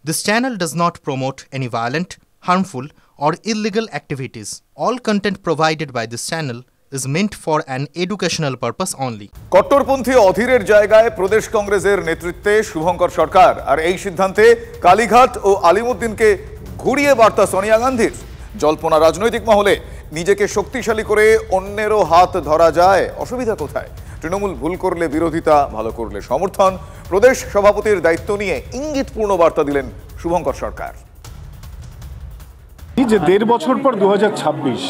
This channel does not promote any violent, harmful, or illegal activities. All content provided by this channel is meant for an educational purpose only. কট্টরপন্থী অধীরের জায়গায় প্রদেশ কংগ্রেসের নেতৃত্বে শুভঙ্কর সরকার আর এই সিদ্ধান্তে কালীঘাট ও আলিমুদ্দিনকে ঘুরিয়ে বার্তা সোনিয়া গান্ধীর। জল্পনা রাজনৈতিক মহলে নিজেকে শক্তিশালী করে অন্যেরও হাত ধরা যায়, অসুবিধা কোথায়? তৃণমূল ভুল করলে বিরোধিতা, ভালো করলে সমর্থন। প্রদেশ সভাপতির দায়িত্ব নিয়ে ইঙ্গিতপূর্ণ বার্তা দিলেন শুভঙ্কর সরকার। যে 1.5 বছর পর 2026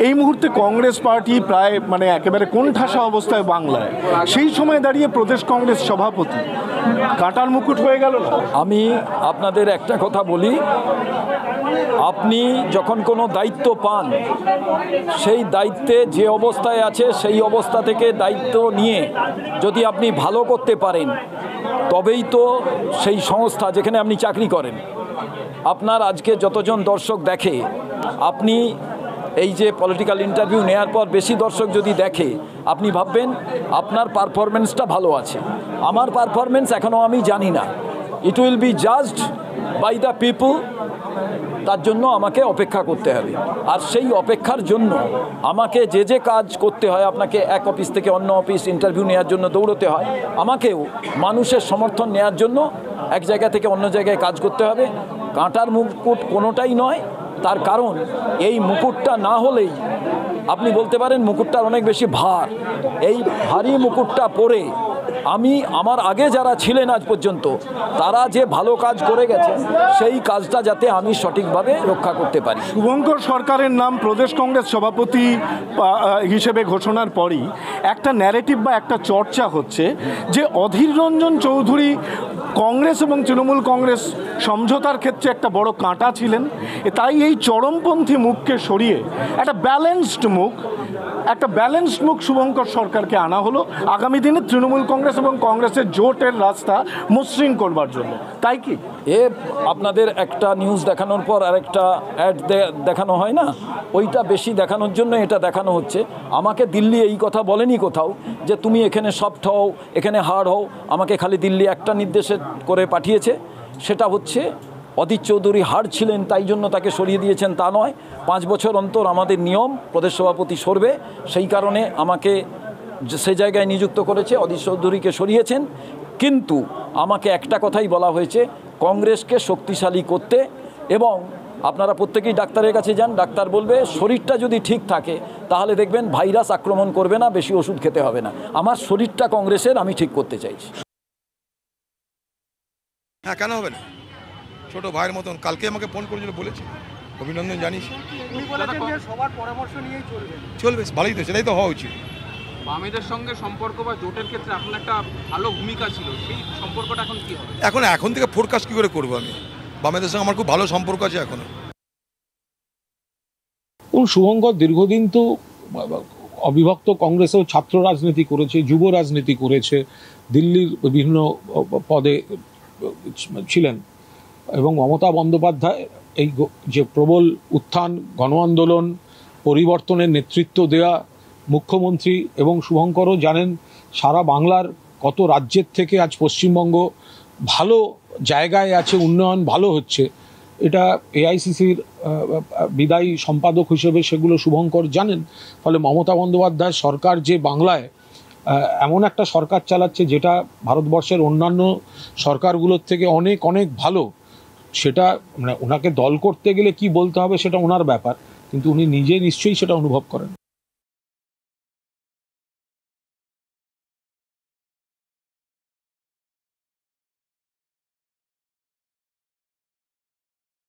এই মুহূর্তে কংগ্রেস পার্টি প্রায় একেবারে কোণঠাসা অবস্থায় বাংলায়, সেই সময় দাঁড়িয়ে প্রদেশ কংগ্রেস সভাপতি কাঁটার মুকুট হয়ে গেল না? আমি আপনাদের একটা কথা বলি, আপনি যখন কোনো দায়িত্ব পান, সেই দায়িত্বে যে অবস্থায় আছে সেই অবস্থা থেকে দায়িত্ব নিয়ে যদি আপনি ভালো করতে পারেন, তবেই তো সেই সংস্থা যেখানে আপনি চাকরি করেন, আপনার আজকে যতজন দর্শক দেখে, আপনি এই যে পলিটিক্যাল ইন্টারভিউ নেওয়ার পর বেশি দর্শক যদি দেখে, আপনি ভাববেন আপনার পারফরমেন্সটা ভালো আছে। আমার পারফরমেন্স এখনও আমি জানি না, it will be judged by the people. তার জন্য আমাকে অপেক্ষা করতে হবে, আর সেই অপেক্ষার জন্য আমাকে যে কাজ করতে হয়, আপনাকে এক অফিস থেকে অন্য অফিস ইন্টারভিউ নেওয়ার জন্য দৌড়তে হয়, আমাকেও মানুষের সমর্থন নেওয়ার জন্য এক জায়গা থেকে অন্য জায়গায় কাজ করতে হবে। কাঁটার মুকুট কোনোটাই নয়, তার কারণ এই মুকুটটা না হলেই আপনি বলতে পারেন মুকুটটার অনেক বেশি ভার। এই ভারী মুকুটটা পরে আমি আমার আগে যারা ছিলেন আজ পর্যন্ত, তারা যে ভালো কাজ করে গেছে, সেই কাজটা যাতে আমি সঠিকভাবে রক্ষা করতে পারি। শুভঙ্কর সরকারের নাম প্রদেশ কংগ্রেস সভাপতি হিসেবে ঘোষণার পরই একটা ন্যারেটিভ বা একটা চর্চা হচ্ছে যে অধীর রঞ্জন চৌধুরী কংগ্রেস এবং তৃণমূল কংগ্রেস সমঝোতার ক্ষেত্রে একটা বড় কাঁটা ছিলেন। তাই এই চরমপন্থী মুখকে সরিয়ে একটা ব্যালেন্সড মুখ শুভঙ্কর সরকারকে আনা হলো আগামী দিনে তৃণমূল কংগ্রেস এবং কংগ্রেসের জোটের রাস্তা মসৃণ করবার জন্য, তাই কি? আপনাদের একটা নিউজ দেখানোর পর আরেকটা অ্যাড দেখানো হয় না, ওইটা বেশি দেখানোর জন্য এটা দেখানো হচ্ছে। আমাকে দিল্লি এই কথা বলেনি কোথাও যে তুমি এখানে সফট হও, এখানে হার্ড হও। আমাকে খালি দিল্লি একটা নির্দেশে করে পাঠিয়েছে, সেটা হচ্ছে অধীর চৌধুরী হার্ড ছিলেন, তাই জন্য তাকে সরিয়ে দিয়েছেন, তা নয়। 5 বছর অন্তর আমাদের নিয়ম প্রদেশ সভাপতি সরবে, সেই কারণে আমাকে সে জায়গায় নিযুক্ত করেছে, অধীর চৌধুরীকে সরিয়েছেন। কিন্তু আমাকে একটা কথাই বলা হয়েছে, কংগ্রেসকে শক্তিশালী করতে। এবং আপনারা প্রত্যেকেই ডাক্তারের কাছে যান, ডাক্তার বলবে শরীরটা যদি ঠিক থাকে তাহলে দেখবেন ভাইরাস আক্রমণ করবে না, বেশি ওষুধ খেতে হবে না। আমার শরীরটা কংগ্রেসের আমি ঠিক করতে চাইছি। হ্যাঁ, কেন হবে না? ছোট ভাইয়ের মতন কালকে আমাকে ফোন করেছিল, বলেছি অভিনন্দন জানিস। চলবে, ভালোই তো, সেটাই তো হওয়া উচিত। বামেদের সঙ্গে সম্পর্ক বা জোটের ক্ষেত্রে আপনার একটা ভালো ভূমিকা ছিল, সেই সম্পর্কটা এখন কি হবে? এখন থেকে ফোরকাস্ট কী করে করবো আমি? বামেদের সঙ্গে আমার খুব ভালো সম্পর্ক আছে এখনো। শুভঙ্কর দীর্ঘদিন তো অবিভক্ত কংগ্রেসেও ছাত্র রাজনীতি করেছে, যুব রাজনীতি করেছে, দিল্লির বিভিন্ন পদে ছিলেন। এবং মমতা বন্দ্যোপাধ্যায় এই যে প্রবল উত্থান, গণ আন্দোলন, পরিবর্তনের নেতৃত্ব দেয়া মুখ্যমন্ত্রী, এবং শুভঙ্করও জানেন সারা বাংলার কত রাজ্যের থেকে আজ পশ্চিমবঙ্গ ভালো জায়গায় আছে, উন্নয়ন ভালো হচ্ছে। এটা এআইসিসির বিদায়ী সম্পাদক হিসেবে সেগুলো শুভঙ্কর জানেন। ফলে মমতা বন্দ্যোপাধ্যায় সরকার যে বাংলায় এমন একটা সরকার চালাচ্ছে যেটা ভারতবর্ষের অন্যান্য সরকারগুলোর থেকে অনেক অনেক ভালো, সেটা ওনাকে দল করতে গেলে কি বলতে হবে সেটা ওনার ব্যাপার, কিন্তু উনি নিজে নিশ্চয়ই সেটা অনুভব করেন।